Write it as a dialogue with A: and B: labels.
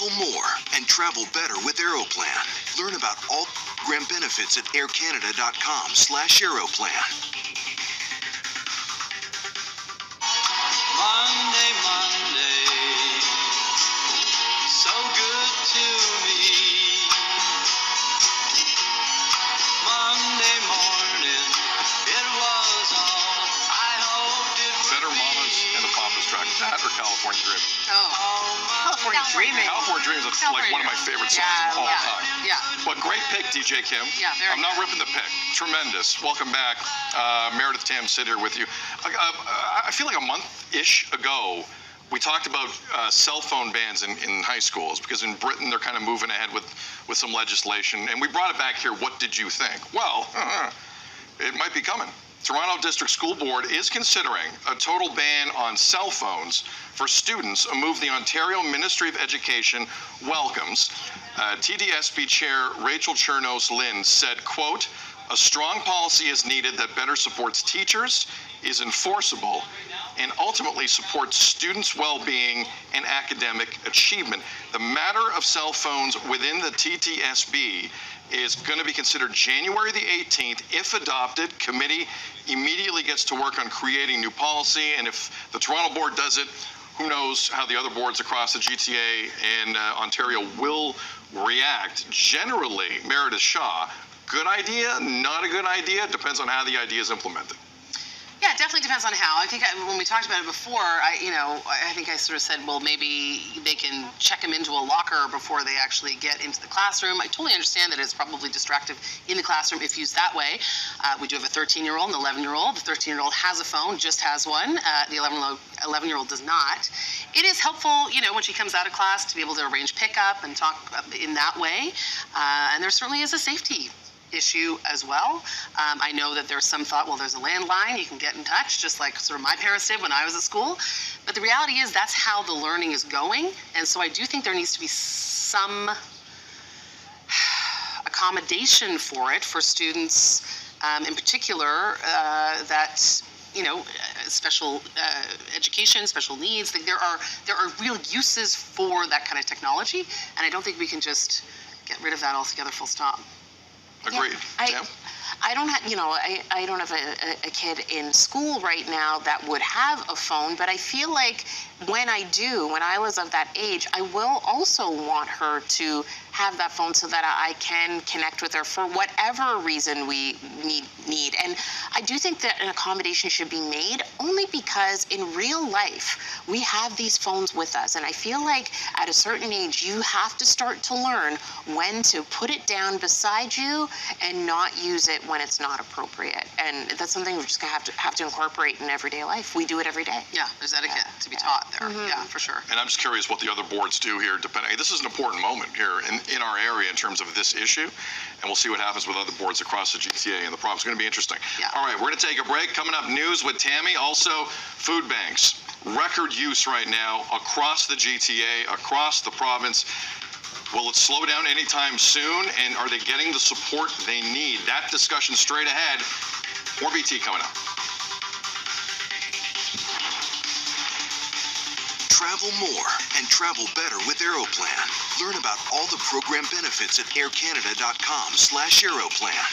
A: Travel more and travel better with Aeroplan. Learn about all program benefits at aircanada.com/Aeroplan.
B: Monday, Monday, so good to me. Monday morning, it was all I hoped it would
C: Better
B: be.
C: Mamas and the Papas track, that or California Dreaming?
D: California Dreaming.
C: California Dreaming is like one of my favorite songs of all time.
D: Yeah.
C: But great pick, DJ Kim.
D: Yeah, very
C: I'm not
D: good.
C: ripping the pick. Tremendous. Welcome back. Meredith Tam Sid here with you. I feel like a month-ish ago, we talked about cell phone bans in high schools, because in Britain they're kind of moving ahead with some legislation, and we brought it back here. What did you think? Well, it might be coming. Toronto District School Board is considering a total ban on cell phones for students, a move the Ontario Ministry of Education welcomes. TDSB Chair Rachel Chernos-Lynn said, quote, "A strong policy is needed that better supports teachers, is enforceable, and ultimately supports students' well-being and academic achievement. The matter of cell phones within the TTSB is going to be considered January the 18th. If adopted, committee immediately gets to work on creating new policy, and if the Toronto board does it, who knows how the other boards across the GTA and Ontario will react. Generally, Meredith Shaw, good idea, not a good idea, depends on how the idea is implemented.
D: Yeah, it definitely depends on how. I think when we talked about it before, I think I sort of said, well, maybe they can check them into a locker before they actually get into the classroom. I totally understand that it's probably distractive in the classroom if used that way. We do have a 13-year-old and an 11-year-old. The 13-year-old has a phone, just has one. The 11-year-old does not. It is helpful, when she comes out of class to be able to arrange pickup and talk in that way. And there certainly is a safety issue as well. I know that there's some thought, well, there's a landline, you can get in touch, just like sort of my parents did when I was at school. But the reality is that's how the learning is going. And so I do think there needs to be some accommodation for it for students, in particular, that special education, special needs. There are real uses for that kind of technology, and I don't think we can just get rid of that altogether, full stop.
C: Agreed.
E: Yeah, I don't have, I don't have a kid in school right now that would have a phone, but I feel like when I was of that age, I will also want her to have that phone so that I can connect with her for whatever reason we need. And I do think that an accommodation should be made only because in real life, we have these phones with us. And I feel like at a certain age, you have to start to learn when to put it down beside you and not use it when it's not appropriate. And that's something we're just gonna have to incorporate in everyday life. We do it every day.
D: Yeah, there's etiquette to be taught there.
E: Mm-hmm.
D: Yeah, for sure.
C: And I'm just curious what the other boards do here. This is an important moment here in our area in terms of this issue, and we'll see what happens with other boards across the GTA and the province. It's going to be interesting.
D: Yeah.
C: All right, we're going to take a break. Coming up, news with Tammy. Also, food banks. Record use right now across the GTA, across the province. Will it slow down anytime soon, and are they getting the support they need? That discussion straight ahead. More BT coming up.
A: Travel more and travel better with Aeroplan. Learn about all the program benefits at aircanada.com/Aeroplan.